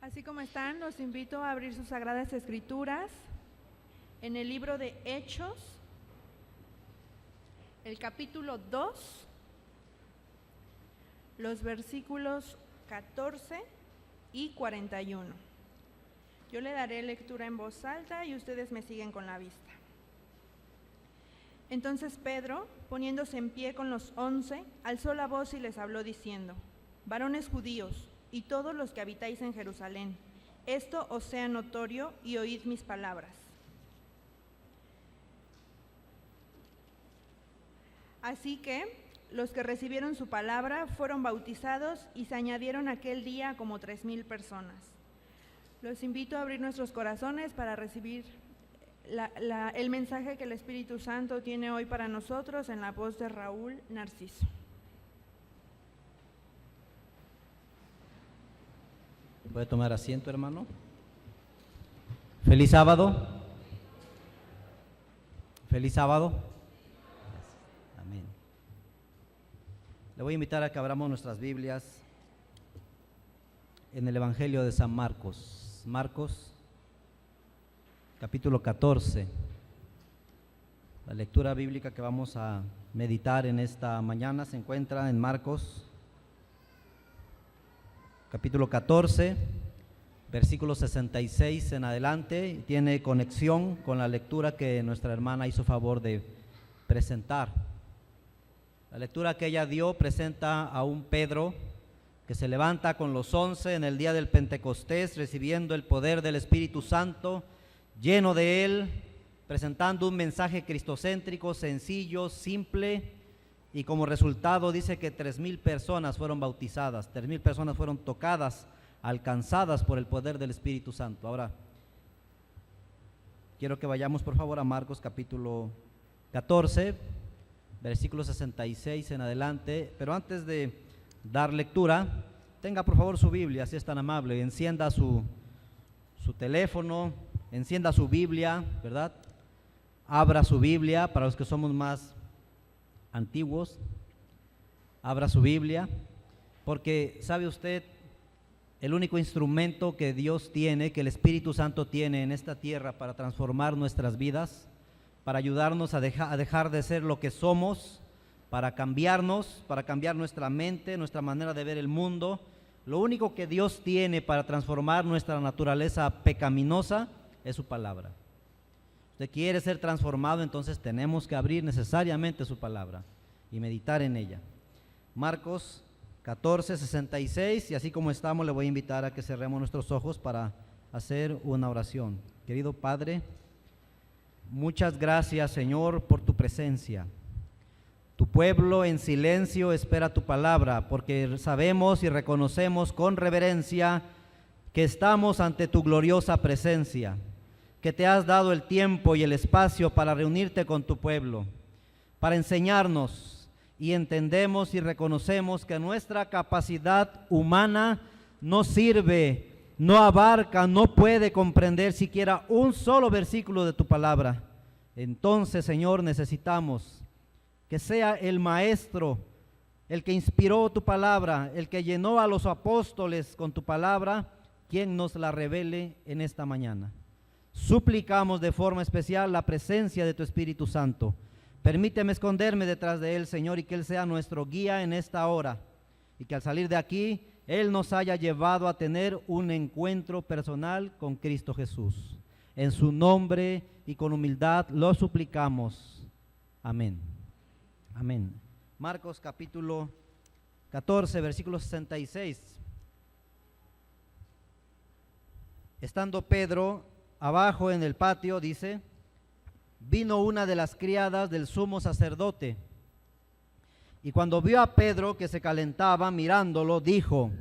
Así como están, los invito a abrir sus sagradas escrituras en el libro de Hechos, el capítulo 2, los versículos 14 y 41. Yo le daré lectura en voz alta y ustedes me siguen con la vista. Entonces Pedro, poniéndose en pie con los 11, alzó la voz y les habló diciendo: varones judíos, y todos los que habitáis en Jerusalén, esto os sea notorio y oíd mis palabras. Así que los que recibieron su palabra fueron bautizados y se añadieron aquel día como 3,000 personas. Los invito a abrir nuestros corazones para recibir el mensaje que el Espíritu Santo tiene hoy para nosotros en la voz de Raúl Narciso. ¿Puede tomar asiento, hermano? Feliz sábado. Feliz sábado. Amén. Le voy a invitar a que abramos nuestras Biblias en el Evangelio de San Marcos. Marcos, capítulo 14. La lectura bíblica que vamos a meditar en esta mañana se encuentra en Marcos, capítulo 14, versículo 66 en adelante, y tiene conexión con la lectura que nuestra hermana hizo favor de presentar. La lectura que ella dio presenta a un Pedro que se levanta con los 11 en el día del Pentecostés, recibiendo el poder del Espíritu Santo, lleno de él, presentando un mensaje cristocéntrico, sencillo, simple, y como resultado dice que 3,000 personas fueron bautizadas, 3,000 personas fueron tocadas, alcanzadas por el poder del Espíritu Santo. Ahora, quiero que vayamos por favor a Marcos capítulo 14, versículo 66 en adelante, pero antes de dar lectura, tenga por favor su Biblia, si es tan amable, encienda su teléfono, encienda su Biblia, ¿verdad? Abra su Biblia, para los que somos más antiguos, abra su Biblia, porque sabe usted, el único instrumento que Dios tiene, que el Espíritu Santo tiene en esta tierra para transformar nuestras vidas, para ayudarnos a dejar de ser lo que somos, para cambiarnos, para cambiar nuestra mente, nuestra manera de ver el mundo. Lo único que Dios tiene para transformar nuestra naturaleza pecaminosa es su palabra. Usted quiere ser transformado, entonces tenemos que abrir necesariamente su palabra y meditar en ella. Marcos 14, 66, y así como estamos le voy a invitar a que cerremos nuestros ojos para hacer una oración. Querido Padre, muchas gracias, Señor, por tu presencia. Tu pueblo en silencio espera tu palabra, porque sabemos y reconocemos con reverencia que estamos ante tu gloriosa presencia, que te has dado el tiempo y el espacio para reunirte con tu pueblo, para enseñarnos, y entendemos y reconocemos que nuestra capacidad humana no sirve, no abarca, no puede comprender siquiera un solo versículo de tu palabra. Entonces, Señor, necesitamos que sea el Maestro, el que inspiró tu palabra, el que llenó a los apóstoles con tu palabra, quien nos la revele en esta mañana. Suplicamos de forma especial la presencia de tu Espíritu Santo. Permíteme esconderme detrás de él, Señor, y que él sea nuestro guía en esta hora, y que al salir de aquí, él nos haya llevado a tener un encuentro personal con Cristo Jesús. En su nombre y con humildad lo suplicamos. Amén. Amén. Marcos capítulo 14, versículo 66. Estando Pedro abajo en el patio, dice, vino una de las criadas del sumo sacerdote, y cuando vio a Pedro que se calentaba mirándolo, dijo: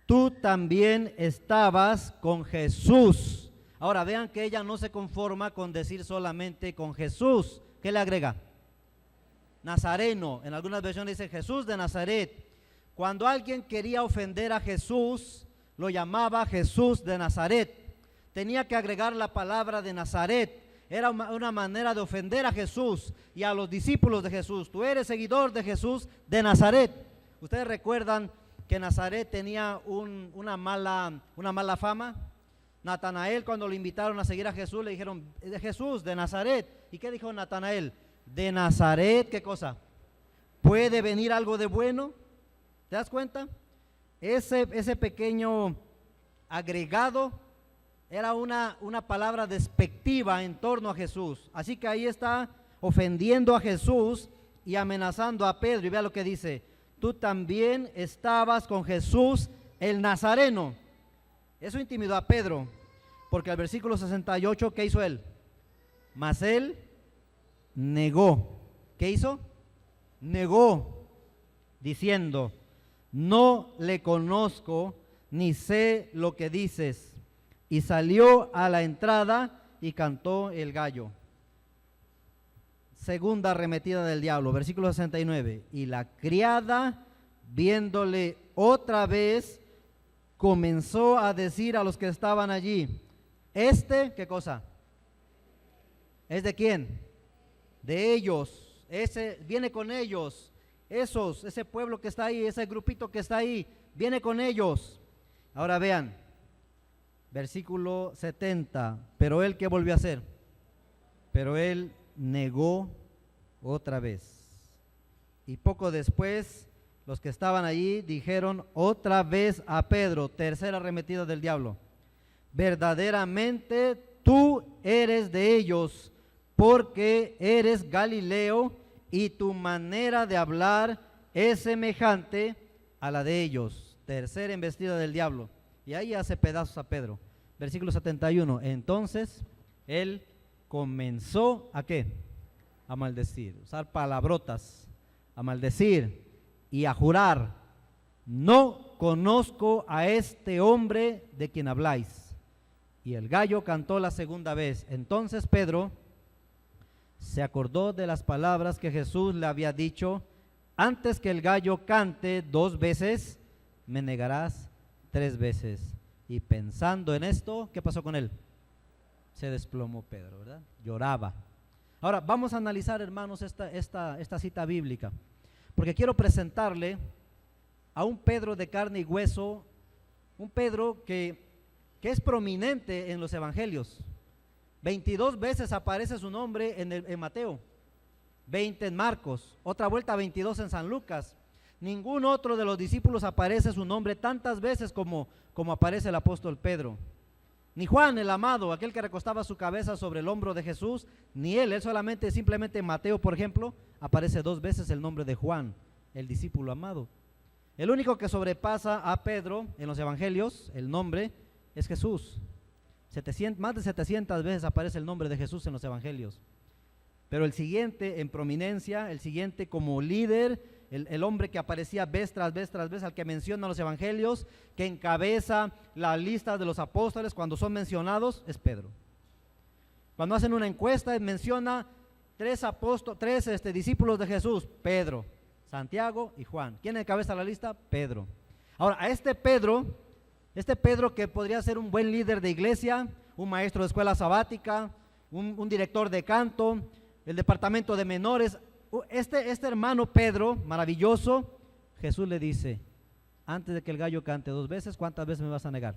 tú también estabas con Jesús. Ahora vean que ella no se conforma con decir solamente con Jesús. ¿Qué le agrega? Nazareno. En algunas versiones dice Jesús de Nazaret. Cuando alguien quería ofender a Jesús, lo llamaba Jesús de Nazaret. Tenía que agregar la palabra de Nazaret. Era una manera de ofender a Jesús y a los discípulos de Jesús. Tú eres seguidor de Jesús de Nazaret. Ustedes recuerdan que Nazaret tenía una mala fama? Natanael, cuando lo invitaron a seguir a Jesús, le dijeron, de Jesús, de Nazaret. ¿Y qué dijo Natanael? De Nazaret, ¿qué cosa? ¿Puede venir algo de bueno? ¿Te das cuenta? Ese pequeño agregado era una palabra despectiva en torno a Jesús. Así que ahí está ofendiendo a Jesús y amenazando a Pedro. Y vea lo que dice: tú también estabas con Jesús el Nazareno. Eso intimidó a Pedro, porque al versículo 68, ¿qué hizo él? Mas él negó. ¿Qué hizo? Negó, diciendo, no le conozco, ni sé lo que dices. Y salió a la entrada y cantó el gallo. Segunda arremetida del diablo, versículo 69. Y la criada, viéndole otra vez, comenzó a decir a los que estaban allí, ¿qué cosa? ¿Es de quién? De ellos. Ese viene con ellos. Ese pueblo que está ahí, ese grupito que está ahí, viene con ellos. Ahora vean, versículo 70. Pero él, ¿qué volvió a hacer? Pero él negó otra vez. Y poco después, los que estaban allí dijeron otra vez a Pedro, tercera arremetida del diablo, verdaderamente tú eres de ellos, porque eres Galileo y tu manera de hablar es semejante a la de ellos. Tercera embestida del diablo. Y ahí hace pedazos a Pedro. Versículo 71. Entonces él comenzó ¿a qué? A maldecir, usar palabrotas, a maldecir y a jurar, no conozco a este hombre de quien habláis. Y el gallo cantó la segunda vez. Entonces Pedro se acordó de las palabras que Jesús le había dicho: antes que el gallo cante 2 veces, me negarás 3 veces. Y pensando en esto, ¿qué pasó con él? Se desplomó Pedro, ¿verdad? Lloraba. Ahora vamos a analizar, hermanos, esta cita bíblica, porque quiero presentarle a un Pedro de carne y hueso, un Pedro que es prominente en los evangelios. 22 veces aparece su nombre en Mateo, 20 en Marcos, otra vuelta 22 en San Lucas. Ningún otro de los discípulos aparece su nombre tantas veces como aparece el apóstol Pedro. Ni Juan el amado, aquel que recostaba su cabeza sobre el hombro de Jesús, ni él solamente, simplemente en Mateo, por ejemplo, aparece 2 veces el nombre de Juan, el discípulo amado. El único que sobrepasa a Pedro en los evangelios, el nombre, es Jesús. Más de 700 veces aparece el nombre de Jesús en los evangelios. Pero el siguiente en prominencia, el siguiente como líder, el hombre que aparecía vez tras vez, al que menciona los evangelios, que encabeza la lista de los apóstoles cuando son mencionados, es Pedro. Cuando hacen una encuesta, menciona 3 discípulos de Jesús: Pedro, Santiago y Juan. ¿Quién encabeza la lista? Pedro. Ahora, a este Pedro que podría ser un buen líder de iglesia, un maestro de escuela sabática, un director de canto, el departamento de menores, este hermano Pedro, maravilloso, Jesús le dice: antes de que el gallo cante 2 veces, ¿cuántas veces me vas a negar?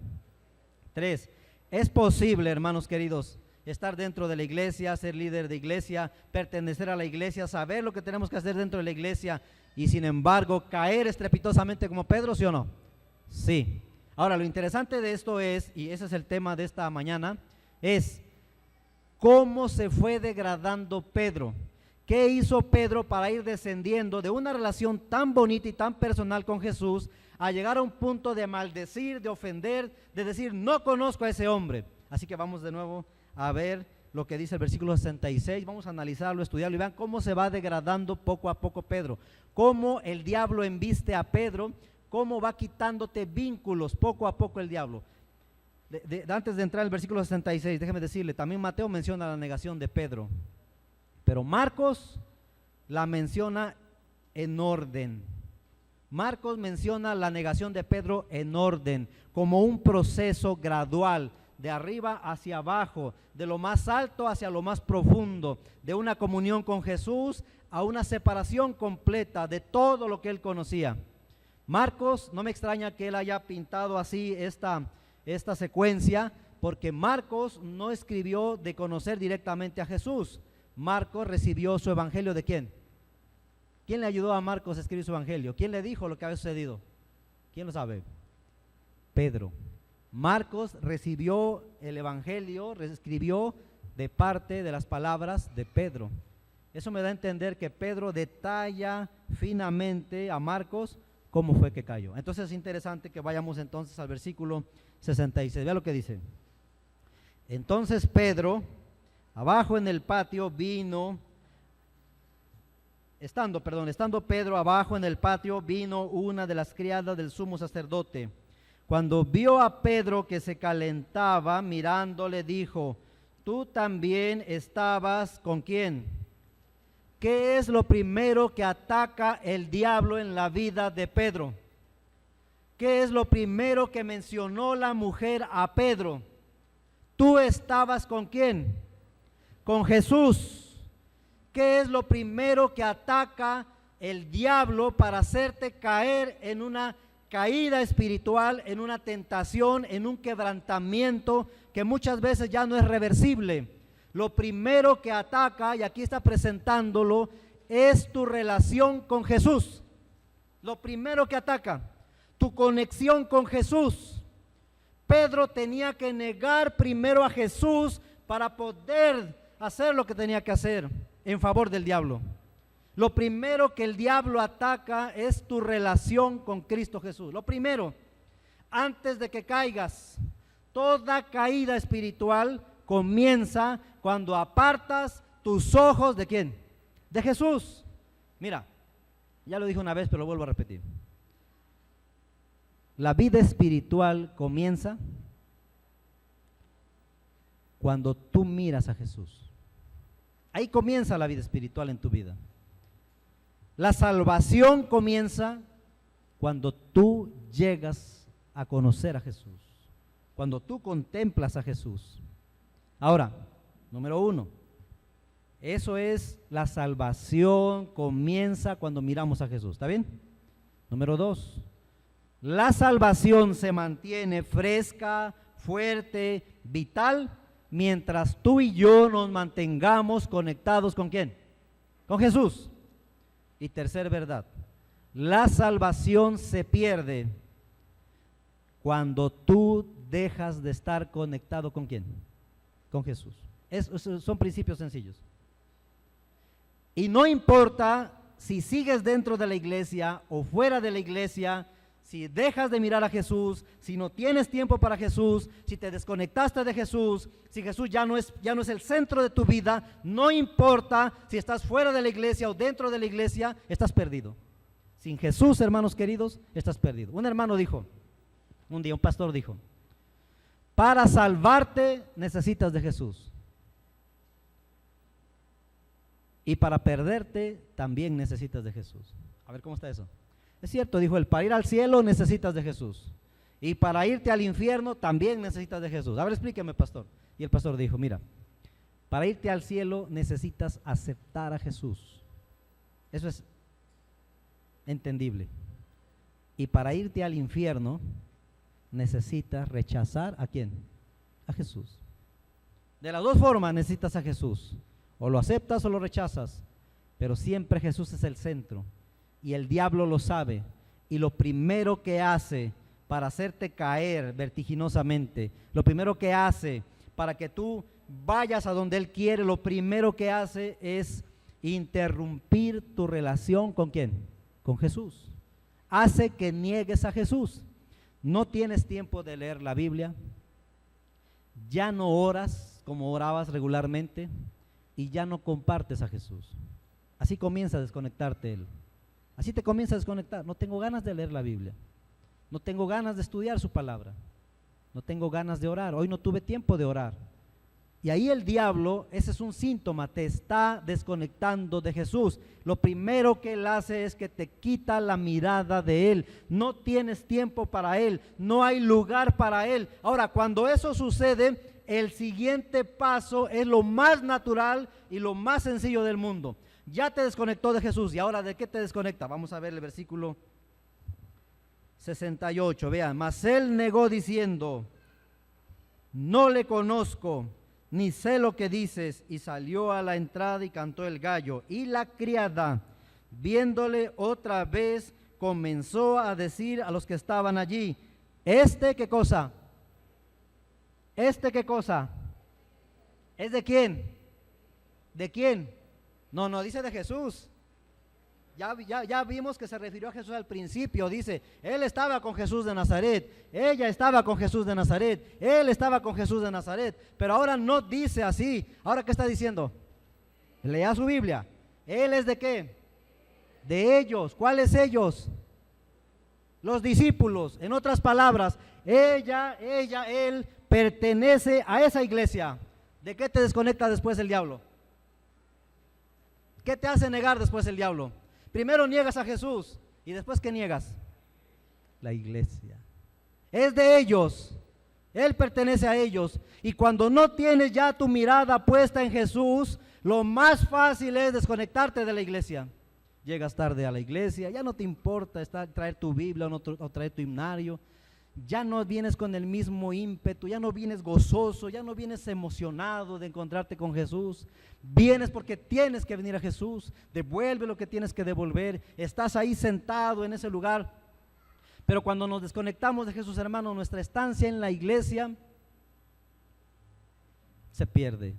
3. Es posible, hermanos queridos, estar dentro de la iglesia, ser líder de iglesia, pertenecer a la iglesia, saber lo que tenemos que hacer dentro de la iglesia y sin embargo caer estrepitosamente como Pedro, ¿sí o no? Sí. Ahora, lo interesante de esto es, y ese es el tema de esta mañana, es cómo se fue degradando Pedro. ¿Qué hizo Pedro para ir descendiendo de una relación tan bonita y tan personal con Jesús a llegar a un punto de maldecir, de ofender, de decir no conozco a ese hombre? Así que vamos de nuevo a ver lo que dice el versículo 66, vamos a analizarlo, estudiarlo y vean cómo se va degradando poco a poco Pedro, cómo el diablo embiste a Pedro, cómo va quitándote vínculos poco a poco el diablo. Antes de entrar al versículo 66, déjeme decirle, también Mateo menciona la negación de Pedro, pero Marcos la menciona en orden. Marcos menciona la negación de Pedro en orden, como un proceso gradual, de arriba hacia abajo, de lo más alto hacia lo más profundo, de una comunión con Jesús a una separación completa de todo lo que él conocía. Marcos, no me extraña que él haya pintado así esta secuencia, porque Marcos no escribió de conocer directamente a Jesús. Marcos recibió su evangelio ¿de quién? ¿Quién le ayudó a Marcos a escribir su evangelio? ¿Quién le dijo lo que había sucedido? ¿Quién lo sabe? Pedro. Marcos recibió el evangelio, escribió de parte de las palabras de Pedro. Eso me da a entender que Pedro detalla finamente a Marcos cómo fue que cayó. Entonces es interesante que vayamos entonces al versículo 66. Vea lo que dice. Entonces Pedro, abajo en el patio estando Pedro abajo en el patio, vino una de las criadas del sumo sacerdote. Cuando vio a Pedro que se calentaba, mirándole, dijo: ¿tú también estabas con quién? ¿Qué es lo primero que ataca el diablo en la vida de Pedro? ¿Qué es lo primero que mencionó la mujer a Pedro? ¿Tú estabas con quién? Con Jesús. ¿Qué es lo primero que ataca el diablo para hacerte caer en una caída espiritual, en una tentación, en un quebrantamiento que muchas veces ya no es reversible? Lo primero que ataca, y aquí está presentándolo, es tu relación con Jesús. Lo primero que ataca, tu conexión con Jesús. Pedro tenía que negar primero a Jesús para poder hacer lo que tenía que hacer en favor del diablo. Lo primero que el diablo ataca es tu relación con Cristo Jesús. Lo primero, antes de que caigas. Toda caída espiritual comienza cuando apartas tus ojos ¿de quién? De Jesús. Mira, ya lo dije una vez, pero lo vuelvo a repetir. La vida espiritual comienza cuando tú miras a Jesús. Ahí comienza la vida espiritual en tu vida. La salvación comienza cuando tú llegas a conocer a Jesús, cuando tú contemplas a Jesús. Ahora, número 1, eso es la salvación, comienza cuando miramos a Jesús, ¿está bien? Número 2, la salvación se mantiene fresca, fuerte, vital, mientras tú y yo nos mantengamos conectados ¿con quién? Con Jesús. Y tercera verdad, la salvación se pierde cuando tú dejas de estar conectado ¿con quién? Con Jesús. Son principios sencillos. Y no importa si sigues dentro de la iglesia o fuera de la iglesia, si dejas de mirar a Jesús, si no tienes tiempo para Jesús, si te desconectaste de Jesús, si Jesús ya no es el centro de tu vida, no importa si estás fuera de la iglesia o dentro de la iglesia, estás perdido. Sin Jesús, hermanos queridos, estás perdido. Un hermano dijo, un día un pastor dijo: para salvarte necesitas de Jesús, y para perderte también necesitas de Jesús. A ver, ¿cómo está eso? Es cierto, dijo él, para ir al cielo necesitas de Jesús, y para irte al infierno también necesitas de Jesús. A ver, explíqueme, pastor. Y el pastor dijo: mira, para irte al cielo necesitas aceptar a Jesús. Eso es entendible. Y para irte al infierno necesitas rechazar ¿a quién? A Jesús. De las dos formas necesitas a Jesús. O lo aceptas o lo rechazas, pero siempre Jesús es el centro. Y el diablo lo sabe, y lo primero que hace para hacerte caer vertiginosamente, lo primero que hace para que tú vayas a donde él quiere, lo primero que hace es interrumpir tu relación ¿con quién? Con Jesús. Hace que niegues a Jesús. No tienes tiempo de leer la Biblia, ya no oras como orabas regularmente, y ya no compartes a Jesús. Así comienza a desconectarte él. Así te comienza a desconectar. No tengo ganas de leer la Biblia, no tengo ganas de estudiar su palabra, no tengo ganas de orar, hoy no tuve tiempo de orar. Y ahí el diablo, ese es un síntoma, te está desconectando de Jesús. Lo primero que él hace es que te quita la mirada de él. No tienes tiempo para él, no hay lugar para él. Ahora, cuando eso sucede, el siguiente paso es lo más natural y lo más sencillo del mundo. Ya te desconectó de Jesús, y ahora ¿de qué te desconecta? Vamos a ver el versículo 68, vean, mas él negó diciendo, no le conozco, ni sé lo que dices, y salió a la entrada y cantó el gallo. Y la criada, viéndole otra vez, comenzó a decir a los que estaban allí, ¿qué cosa? ¿Qué cosa? ¿Es de quién? ¿De quién? No, dice de Jesús. Ya vimos que se refirió a Jesús al principio, dice, él estaba con Jesús de Nazaret, ella estaba con Jesús de Nazaret, él estaba con Jesús de Nazaret, pero ahora no dice así. ¿Ahora qué está diciendo? Lea su Biblia. ¿Él es de qué? De ellos. ¿Cuáles ellos? Los discípulos. En otras palabras, él pertenece a esa iglesia. ¿De qué te desconecta después el diablo? ¿Qué te hace negar después el diablo? Primero niegas a Jesús y después ¿qué niegas? La iglesia. Es de ellos, él pertenece a ellos. Y cuando no tienes ya tu mirada puesta en Jesús, lo más fácil es desconectarte de la iglesia. Llegas tarde a la iglesia, ya no te importa traer tu Biblia o traer tu himnario. Ya no vienes con el mismo ímpetu, ya no vienes gozoso, ya no vienes emocionado de encontrarte con Jesús. Vienes porque tienes que venir a Jesús, devuelve lo que tienes que devolver, estás ahí sentado en ese lugar. Pero cuando nos desconectamos de Jesús, hermano, nuestra estancia en la iglesia se pierde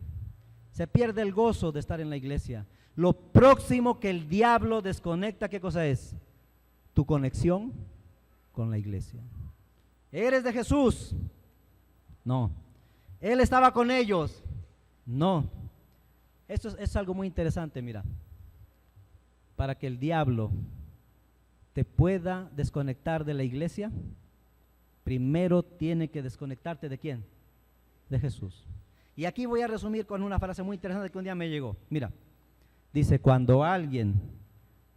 el gozo de estar en la iglesia. Lo próximo que el diablo desconecta, ¿qué cosa es? Tu conexión con la iglesia. ¿Eres de Jesús? No. ¿Él estaba con ellos? No. Esto es algo muy interesante, mira. Para que el diablo te pueda desconectar de la iglesia, primero tiene que desconectarte ¿de quién? De Jesús. Y aquí voy a resumir con una frase muy interesante que un día me llegó. Mira, dice, cuando alguien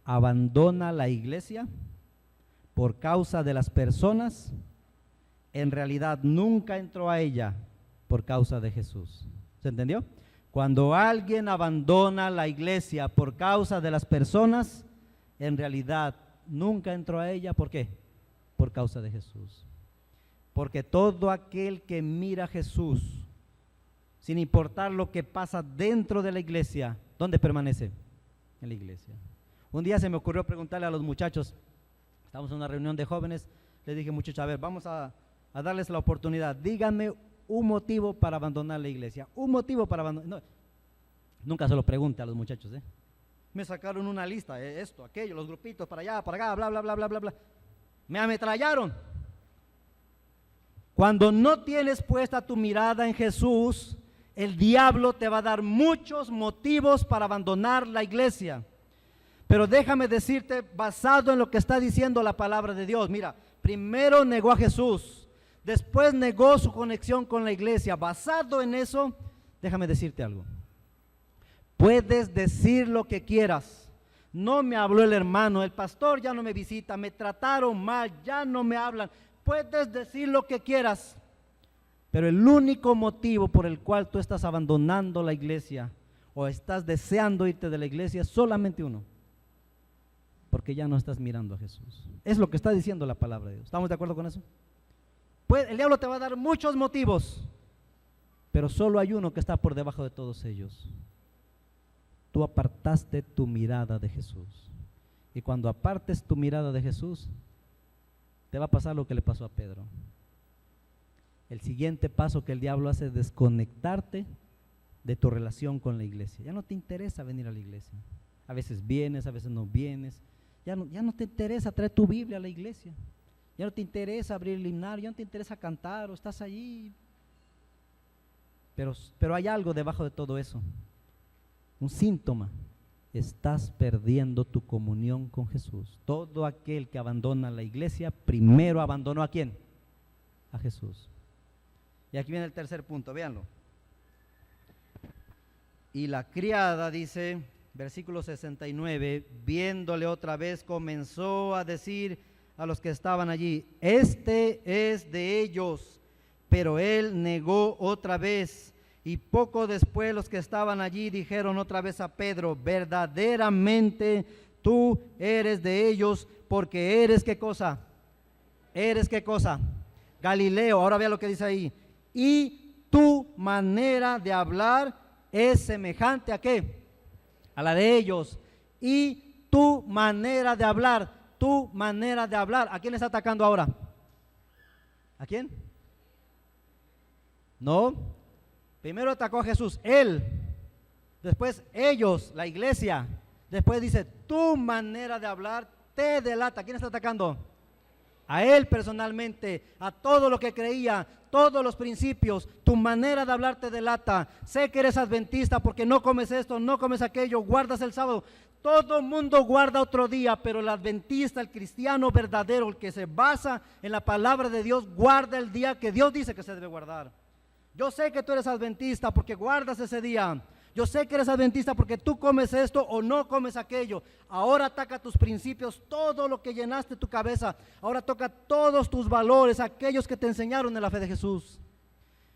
abandona la iglesia por causa de las personas, en realidad nunca entró a ella por causa de Jesús. ¿Se entendió? Cuando alguien abandona la iglesia por causa de las personas, en realidad nunca entró a ella. ¿Por qué? Por causa de Jesús. Porque todo aquel que mira a Jesús, sin importar lo que pasa dentro de la iglesia, ¿dónde permanece? En la iglesia. Un día se me ocurrió preguntarle a los muchachos, estamos en una reunión de jóvenes, les dije, muchachos, a ver, vamos a darles la oportunidad, díganme un motivo para abandonar la iglesia, un motivo para abandonar. No, nunca se lo pregunte a los muchachos, Me sacaron una lista, esto, aquello, los grupitos, para allá, para acá, bla, bla, bla, bla, bla, bla. Me ametrallaron. Cuando no tienes puesta tu mirada en Jesús, el diablo te va a dar muchos motivos para abandonar la iglesia. Pero déjame decirte, basado en lo que está diciendo la palabra de Dios, mira, primero negó a Jesús, después negó su conexión con la iglesia. Basado en eso, déjame decirte algo. Puedes decir lo que quieras. No me habló el hermano, el pastor ya no me visita, me trataron mal, ya no me hablan. Puedes decir lo que quieras, pero el único motivo por el cual tú estás abandonando la iglesia o estás deseando irte de la iglesia es solamente uno: porque ya no estás mirando a Jesús. Es lo que está diciendo la palabra de Dios. ¿Estamos de acuerdo con eso? Pues el diablo te va a dar muchos motivos, pero solo hay uno que está por debajo de todos ellos. Tú apartaste tu mirada de Jesús. Y cuando apartes tu mirada de Jesús, te va a pasar lo que le pasó a Pedro. El siguiente paso que el diablo hace es desconectarte de tu relación con la iglesia. Ya no te interesa venir a la iglesia. A veces vienes, a veces no vienes. Ya no te interesa traer tu Biblia a la iglesia. Ya no te interesa abrir el himnario, ya no te interesa cantar, o estás allí. Pero hay algo debajo de todo eso. Un síntoma. Estás perdiendo tu comunión con Jesús. Todo aquel que abandona la iglesia, primero abandonó ¿a quién? A Jesús. Y aquí viene el tercer punto, véanlo. Y la criada, dice, versículo 69, viéndole otra vez, comenzó a decir a los que estaban allí, este es de ellos. Pero él negó otra vez. Y poco después los que estaban allí dijeron otra vez a Pedro, verdaderamente tú eres de ellos, porque eres ¿qué cosa? eres ¿qué cosa? Galileo. Ahora vea lo que dice ahí. Y tu manera de hablar es semejante ¿a qué? A la de ellos. Y tu manera de hablar, tu manera de hablar. ¿A quién le está atacando ahora? ¿A quién? No. Primero atacó a Jesús, él. Después ellos, la iglesia. Después dice, tu manera de hablar te delata. ¿A quién está atacando? A él personalmente, a todo lo que creía, todos los principios. Tu manera de hablar te delata. Sé que eres adventista porque no comes esto, no comes aquello, guardas el sábado. Todo mundo guarda otro día, pero el adventista, el cristiano verdadero, el que se basa en la palabra de Dios, guarda el día que Dios dice que se debe guardar. Yo sé que tú eres adventista porque guardas ese día. Yo sé que eres adventista porque tú comes esto o no comes aquello. Ahora ataca tus principios, todo lo que llenaste tu cabeza. Ahora toca todos tus valores, aquellos que te enseñaron en la fe de Jesús.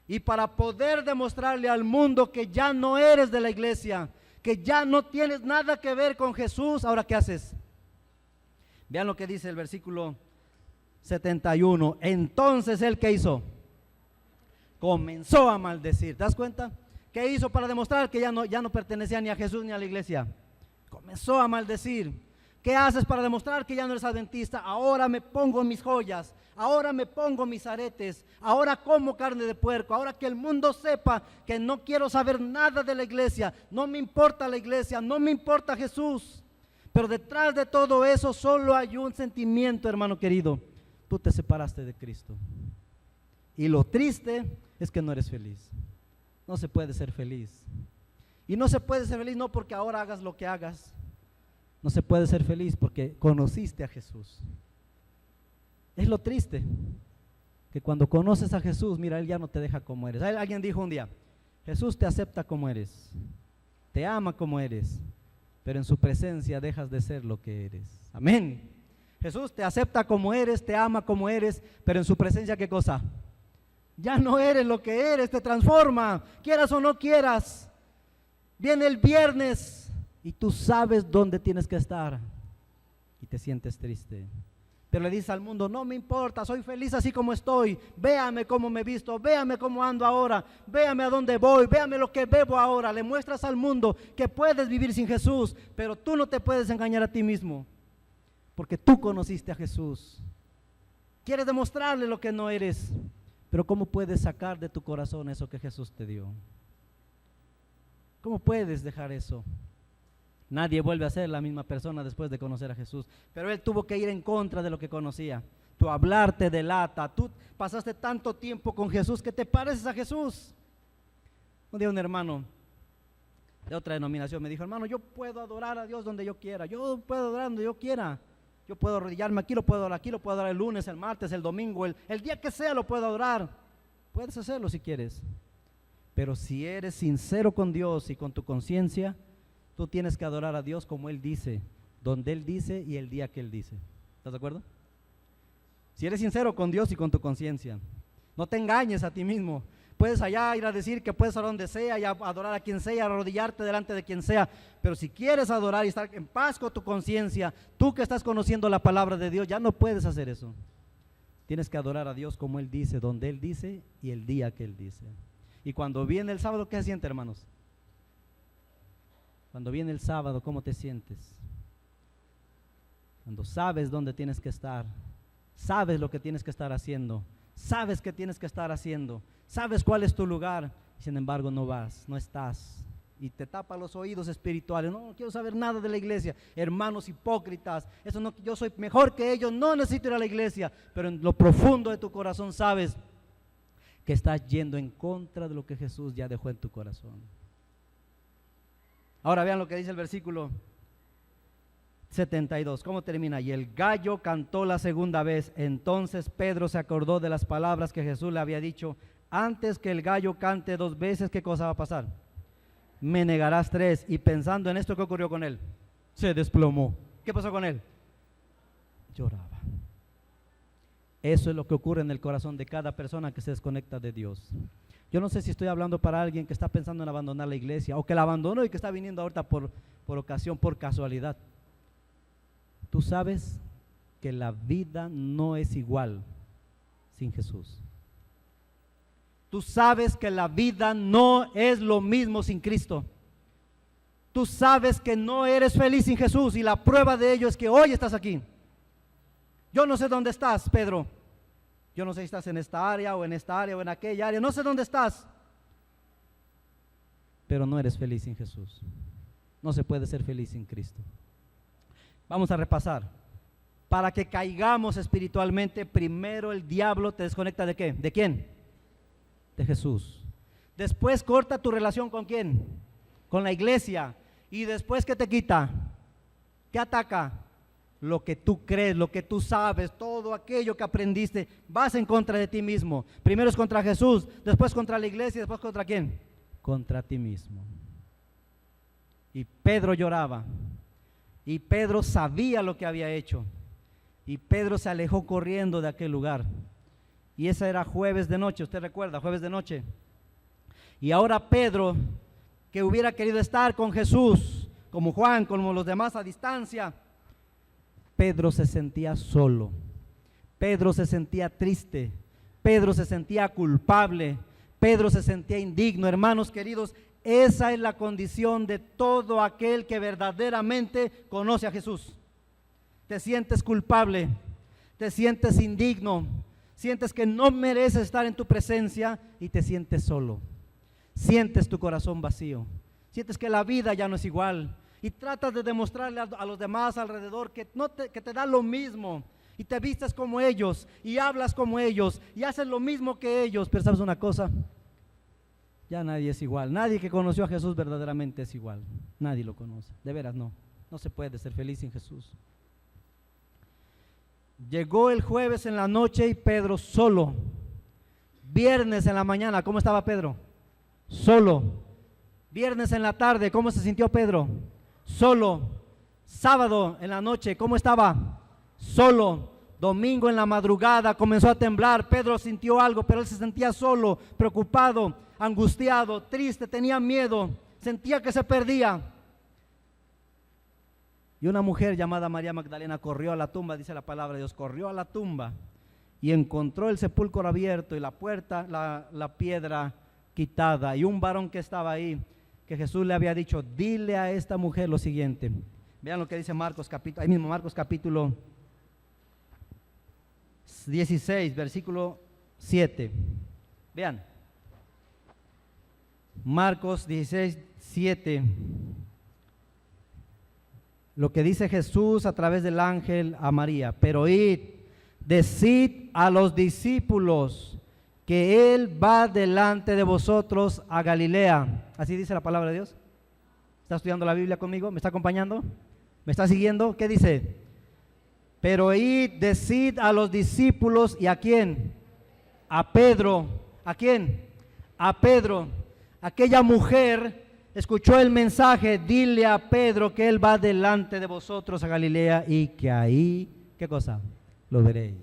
Y para poder demostrarle al mundo que ya no eres de la iglesia, que ya no tienes nada que ver con Jesús, ahora ¿qué haces? Vean lo que dice el versículo 71. Entonces él, ¿qué hizo? Comenzó a maldecir. ¿Te das cuenta? ¿Qué hizo para demostrar que ya no pertenecía ni a Jesús ni a la iglesia? Comenzó a maldecir. ¿Qué haces para demostrar que ya no eres adventista? Ahora me pongo mis joyas, ahora me pongo mis aretes, ahora como carne de puerco, ahora que el mundo sepa que no quiero saber nada de la iglesia, no me importa la iglesia, no me importa Jesús. Pero detrás de todo eso solo hay un sentimiento, hermano querido: tú te separaste de Cristo. Y lo triste es que no eres feliz. No se puede ser feliz. Y no se puede ser feliz no porque ahora hagas lo que hagas. No se puede ser feliz porque conociste a Jesús. Es lo triste, que cuando conoces a Jesús, mira, Él ya no te deja como eres. Alguien dijo un día, Jesús te acepta como eres, te ama como eres, pero en su presencia dejas de ser lo que eres. Amén. Jesús te acepta como eres, te ama como eres, pero en su presencia, ¿qué cosa? Ya no eres lo que eres, te transforma, quieras o no quieras. Viene el viernes y tú sabes dónde tienes que estar y te sientes triste. Pero le dices al mundo, no me importa, soy feliz así como estoy, véame cómo me he visto, véame cómo ando ahora, véame a dónde voy, véame lo que bebo ahora. Le muestras al mundo que puedes vivir sin Jesús, pero tú no te puedes engañar a ti mismo, porque tú conociste a Jesús. Quieres demostrarle lo que no eres, pero ¿cómo puedes sacar de tu corazón eso que Jesús te dio? ¿Cómo puedes dejar eso? Nadie vuelve a ser la misma persona después de conocer a Jesús, pero él tuvo que ir en contra de lo que conocía. Tu hablar te delata, tú pasaste tanto tiempo con Jesús que te pareces a Jesús. Un día un hermano de otra denominación me dijo, hermano, yo puedo adorar a Dios donde yo quiera, yo puedo adorar donde yo quiera, yo puedo arrodillarme aquí, lo puedo adorar aquí, lo puedo adorar el lunes, el martes, el domingo, el día que sea lo puedo adorar. Puedes hacerlo si quieres, pero si eres sincero con Dios y con tu conciencia, tú tienes que adorar a Dios como Él dice, donde Él dice y el día que Él dice. ¿Estás de acuerdo? Si eres sincero con Dios y con tu conciencia, no te engañes a ti mismo. Puedes allá ir a decir que puedes adorar donde sea y adorar a quien sea, arrodillarte delante de quien sea, pero si quieres adorar y estar en paz con tu conciencia, tú que estás conociendo la palabra de Dios, ya no puedes hacer eso. Tienes que adorar a Dios como Él dice, donde Él dice y el día que Él dice. Y cuando viene el sábado, ¿qué se siente, hermanos? Cuando viene el sábado, ¿cómo te sientes? Cuando sabes dónde tienes que estar, sabes lo que tienes que estar haciendo, sabes qué tienes que estar haciendo, sabes cuál es tu lugar, y sin embargo no vas, no estás, y te tapa los oídos espirituales. No quiero saber nada de la iglesia, hermanos hipócritas, eso no, yo soy mejor que ellos, no necesito ir a la iglesia, pero en lo profundo de tu corazón sabes que estás yendo en contra de lo que Jesús ya dejó en tu corazón. Ahora vean lo que dice el versículo 72, ¿cómo termina? Y el gallo cantó la segunda vez. Entonces Pedro se acordó de las palabras que Jesús le había dicho: antes que el gallo cante 2 veces, ¿qué cosa va a pasar? Me negarás 3. Y pensando en esto, ¿qué ocurrió con él? Se desplomó. ¿Qué pasó con él? Lloraba. Eso es lo que ocurre en el corazón de cada persona que se desconecta de Dios. Yo no sé si estoy hablando para alguien que está pensando en abandonar la iglesia, o que la abandonó y que está viniendo ahorita por ocasión, por casualidad. Tú sabes que la vida no es igual sin Jesús. Tú sabes que la vida no es lo mismo sin Cristo. Tú sabes que no eres feliz sin Jesús y la prueba de ello es que hoy estás aquí. Yo no sé dónde estás, Pedro. Yo no sé si estás en esta área o en esta área o en aquella área. No sé dónde estás. Pero no eres feliz sin Jesús. No se puede ser feliz sin Cristo. Vamos a repasar. Para que caigamos espiritualmente, primero el diablo te desconecta ¿de qué? ¿De quién? De Jesús. Después corta tu relación ¿con quién? Con la iglesia. Y después ¿qué te quita? ¿Qué ataca? Lo que tú crees, lo que tú sabes, todo aquello que aprendiste, vas en contra de ti mismo. Primero es contra Jesús, después contra la iglesia y después ¿contra quién? Contra ti mismo. Y Pedro lloraba. Y Pedro sabía lo que había hecho. Y Pedro se alejó corriendo de aquel lugar. Y esa era jueves de noche, usted recuerda, jueves de noche. Y ahora Pedro, que hubiera querido estar con Jesús, como Juan, como los demás a distancia, Pedro se sentía solo, Pedro se sentía triste, Pedro se sentía culpable, Pedro se sentía indigno. Hermanos queridos, esa es la condición de todo aquel que verdaderamente conoce a Jesús. Te sientes culpable, te sientes indigno, sientes que no mereces estar en tu presencia y te sientes solo. Sientes tu corazón vacío, sientes que la vida ya no es igual. Y tratas de demostrarle a los demás alrededor que te da lo mismo. Y te vistes como ellos, y hablas como ellos, y haces lo mismo que ellos. Pero ¿sabes una cosa? Ya nadie es igual. Nadie que conoció a Jesús verdaderamente es igual. Nadie lo conoce. De veras no. No se puede ser feliz sin Jesús. Llegó el jueves en la noche y Pedro solo. Viernes en la mañana, ¿cómo estaba Pedro? Solo. Viernes en la tarde, ¿cómo se sintió Pedro? Solo. Sábado en la noche, ¿cómo estaba? Solo. Domingo en la madrugada comenzó a temblar. Pedro sintió algo, pero él se sentía solo, preocupado, angustiado, triste, tenía miedo, sentía que se perdía. Y una mujer llamada María Magdalena corrió a la tumba, dice la palabra de Dios, corrió a la tumba y encontró el sepulcro abierto y la puerta, la piedra quitada, y un varón que estaba ahí, que Jesús le había dicho, dile a esta mujer lo siguiente. Vean lo que dice Marcos capítulo, ahí mismo Marcos capítulo 16, versículo 7. Vean. Marcos 16, 7. Lo que dice Jesús a través del ángel a María. Pero id, decid a los discípulos que Él va delante de vosotros a Galilea. Así dice la palabra de Dios. ¿Está estudiando la Biblia conmigo? ¿Me está acompañando? ¿Me está siguiendo? ¿Qué dice? Pero id, decid a los discípulos, ¿y a quién? A Pedro. ¿A quién? A Pedro. Aquella mujer escuchó el mensaje, dile a Pedro que Él va delante de vosotros a Galilea y que ahí, ¿qué cosa? Lo veréis.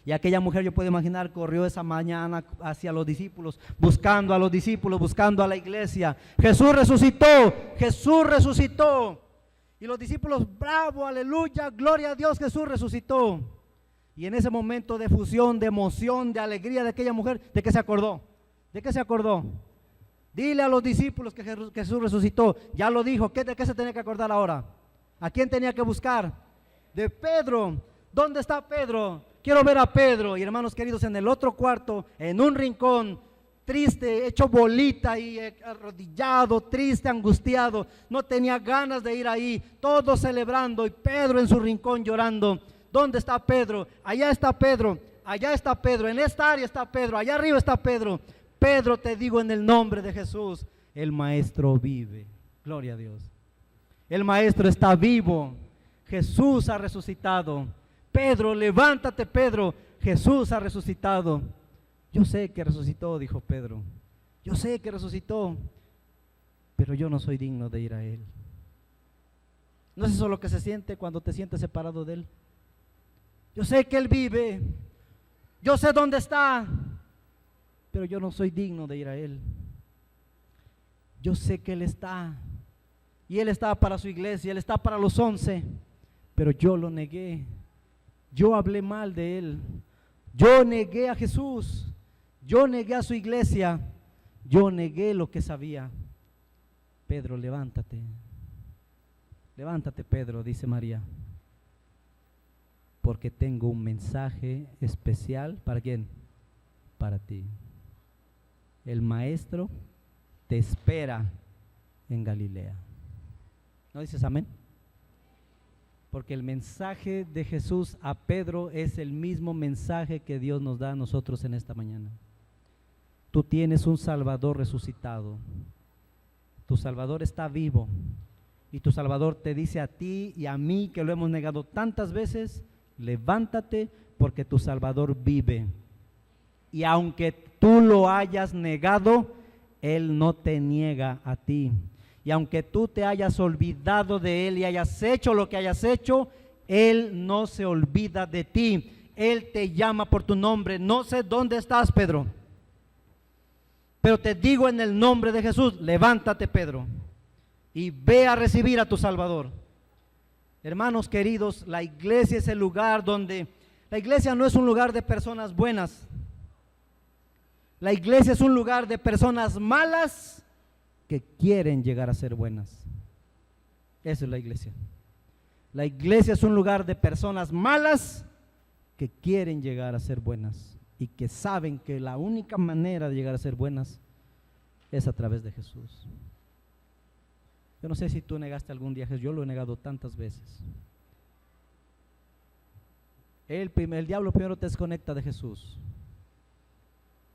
Y aquella mujer, yo puedo imaginar, corrió esa mañana hacia los discípulos, buscando a los discípulos, buscando a la iglesia. Jesús resucitó, Jesús resucitó. Y los discípulos, bravo, aleluya, gloria a Dios, Jesús resucitó. Y en ese momento de fusión, de emoción, de alegría de aquella mujer, ¿de qué se acordó? ¿De qué se acordó? Dile a los discípulos que Jesús resucitó. Ya lo dijo, ¿de qué se tenía que acordar ahora? ¿A quién tenía que buscar? De Pedro. ¿Dónde está Pedro? Quiero ver a Pedro. Y hermanos queridos, en el otro cuarto, en un rincón, triste, hecho bolita y arrodillado, triste, angustiado, no tenía ganas de ir ahí, todos celebrando y Pedro en su rincón llorando. ¿Dónde está Pedro? Allá está Pedro, allá está Pedro, en esta área está Pedro, allá arriba está Pedro. Pedro, te digo en el nombre de Jesús, el Maestro vive. Gloria a Dios. El Maestro está vivo. Jesús ha resucitado. Pedro, levántate, Pedro. Jesús ha resucitado. Yo sé que resucitó, dijo Pedro. Yo sé que resucitó, pero yo no soy digno de ir a Él. ¿No es eso lo que se siente cuando te sientes separado de Él? Yo sé que Él vive. Yo sé dónde está, pero yo no soy digno de ir a Él. Yo sé que Él está, y Él está para su iglesia, Él está para los 11, pero yo lo negué. Yo hablé mal de Él, Yo negué a Jesús, yo negué a su iglesia, yo negué lo que sabía. Pedro, levántate. Levántate, Pedro, dice María, porque tengo un mensaje especial. ¿Para quién? Para ti. El maestro te espera en Galilea. ¿No dices amén? Porque el mensaje de Jesús a Pedro es el mismo mensaje que Dios nos da a nosotros en esta mañana. Tú tienes un Salvador resucitado. Tu Salvador está vivo. Y tu Salvador te dice a ti y a mí, que lo hemos negado tantas veces: levántate, porque tu Salvador vive. Y aunque tú lo hayas negado, Él no te niega a ti. Y aunque tú te hayas olvidado de Él y hayas hecho lo que hayas hecho, Él no se olvida de ti. Él te llama por tu nombre. No sé dónde estás, Pedro, pero te digo en el nombre de Jesús: levántate, Pedro, y ve a recibir a tu Salvador. Hermanos queridos, la iglesia es el lugar donde... La iglesia no es un lugar de personas buenas. La iglesia es un lugar de personas malas que quieren llegar a ser buenas. Eso es la iglesia. La iglesia es un lugar de personas malas que quieren llegar a ser buenas y que saben que la única manera de llegar a ser buenas es a través de Jesús. Yo no sé si tú negaste algún día a Jesús. Yo lo he negado tantas veces. El diablo primero te desconecta de Jesús,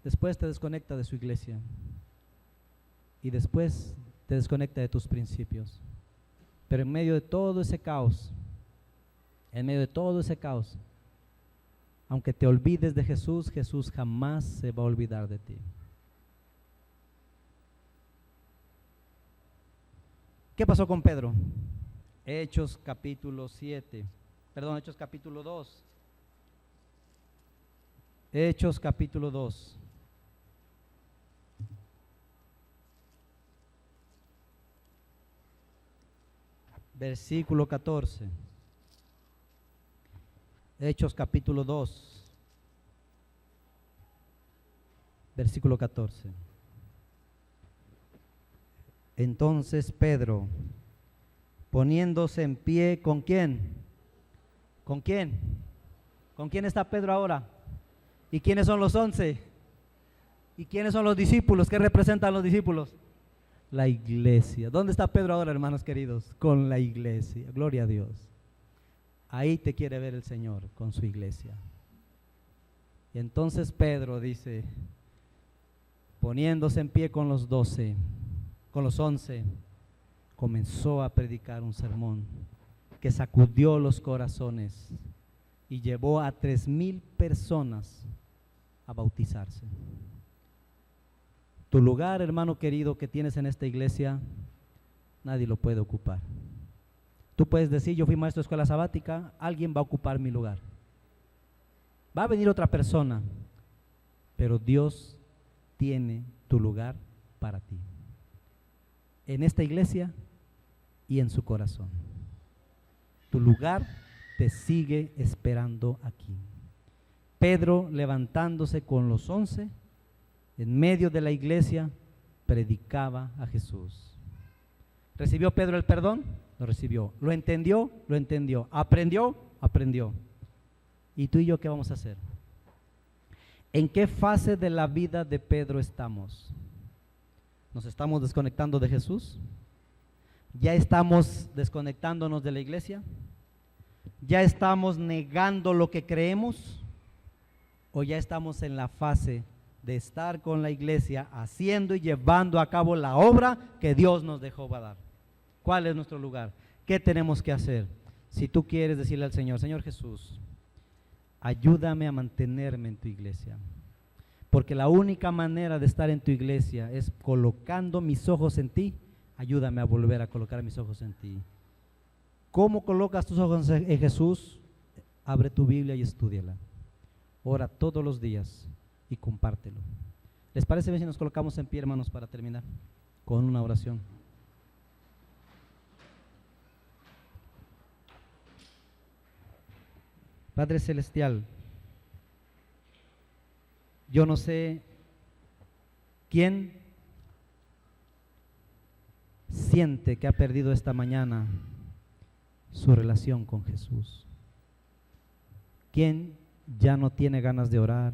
después te desconecta de su iglesia y después te desconecta de tus principios. Pero en medio de todo ese caos, aunque te olvides de Jesús, Jesús jamás se va a olvidar de ti. ¿Qué pasó con Pedro? Hechos capítulo 2. Hechos capítulo 2. Versículo 14. Hechos capítulo 2. Versículo 14. Entonces Pedro, poniéndose en pie, ¿con quién? ¿Con quién? ¿Con quién está Pedro ahora? ¿Y quiénes son los 11? ¿Y quiénes son los discípulos? ¿Qué representan los discípulos? La iglesia. ¿Dónde está Pedro ahora, hermanos queridos? Con la iglesia. Gloria a Dios. Ahí te quiere ver el Señor, con su iglesia. Y entonces Pedro dice, poniéndose en pie con los 12, con los 11, comenzó a predicar un sermón que sacudió los corazones y llevó a 3,000 personas a bautizarse. Tu lugar, hermano querido, que tienes en esta iglesia, nadie lo puede ocupar. Tú puedes decir, yo fui maestro de escuela sabática, alguien va a ocupar mi lugar. Va a venir otra persona, pero Dios tiene tu lugar para ti, en esta iglesia y en su corazón. Tu lugar te sigue esperando aquí. Pedro, levantándose con los 11, en medio de la iglesia, predicaba a Jesús. ¿Recibió Pedro el perdón? Lo recibió. ¿Lo entendió? Lo entendió. ¿Aprendió? Aprendió. ¿Y tú y yo qué vamos a hacer? ¿En qué fase de la vida de Pedro estamos? ¿Nos estamos desconectando de Jesús? ¿Ya estamos desconectándonos de la iglesia? ¿Ya estamos negando lo que creemos? ¿O ya estamos en la fase de estar con la iglesia, haciendo y llevando a cabo la obra que Dios nos dejó para dar? ¿Cuál es nuestro lugar? ¿Qué tenemos que hacer? Si tú quieres decirle al Señor, Señor Jesús, ayúdame a mantenerme en tu iglesia, porque la única manera de estar en tu iglesia es colocando mis ojos en ti. Ayúdame a volver a colocar mis ojos en ti. ¿Cómo colocas tus ojos en Jesús? Abre tu Biblia y estúdiala. Ora todos los días y compártelo. ¿Les parece bien si nos colocamos en pie, hermanos, para terminar con una oración? Padre Celestial, Yo no sé quién siente que ha perdido esta mañana su relación con Jesús. ¿Quién ya no tiene ganas de orar,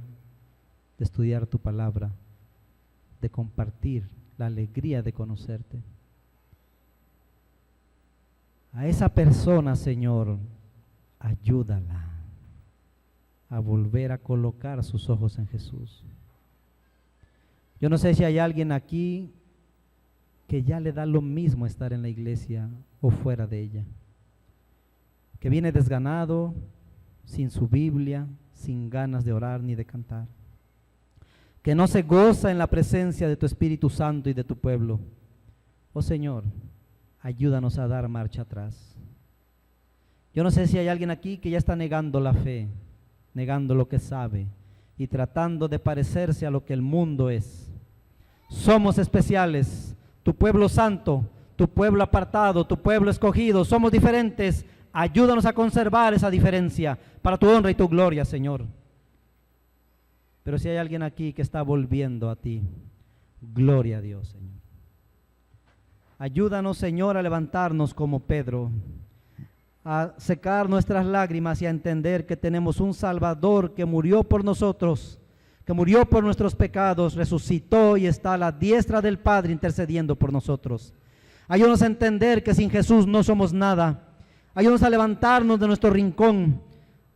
de estudiar tu palabra, de compartir la alegría de conocerte? A esa persona, Señor, ayúdala a volver a colocar sus ojos en Jesús. Yo no sé si hay alguien aquí que ya le da lo mismo estar en la iglesia o fuera de ella, que viene desganado, sin su Biblia, sin ganas de orar ni de cantar, que no se goza en la presencia de tu Espíritu Santo y de tu pueblo. Oh Señor, ayúdanos a dar marcha atrás. Yo no sé si hay alguien aquí que ya está negando la fe, negando lo que sabe y tratando de parecerse a lo que el mundo es. Somos especiales, tu pueblo santo, tu pueblo apartado, tu pueblo escogido, somos diferentes. Ayúdanos a conservar esa diferencia para tu honra y tu gloria, Señor. Pero si hay alguien aquí que está volviendo a ti, gloria a Dios, Señor. Ayúdanos, Señor, a levantarnos como Pedro, a secar nuestras lágrimas y a entender que tenemos un Salvador que murió por nosotros, que murió por nuestros pecados, resucitó y está a la diestra del Padre intercediendo por nosotros. Ayúdanos a entender que sin Jesús no somos nada. Ayúdanos a levantarnos de nuestro rincón,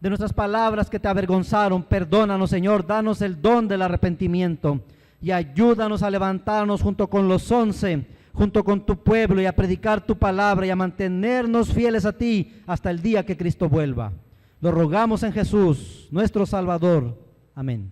de nuestras palabras que te avergonzaron. Perdónanos, Señor, danos el don del arrepentimiento y ayúdanos a levantarnos junto con los 11, junto con tu pueblo, y a predicar tu palabra y a mantenernos fieles a ti hasta el día que Cristo vuelva. Lo rogamos en Jesús, nuestro Salvador. Amén.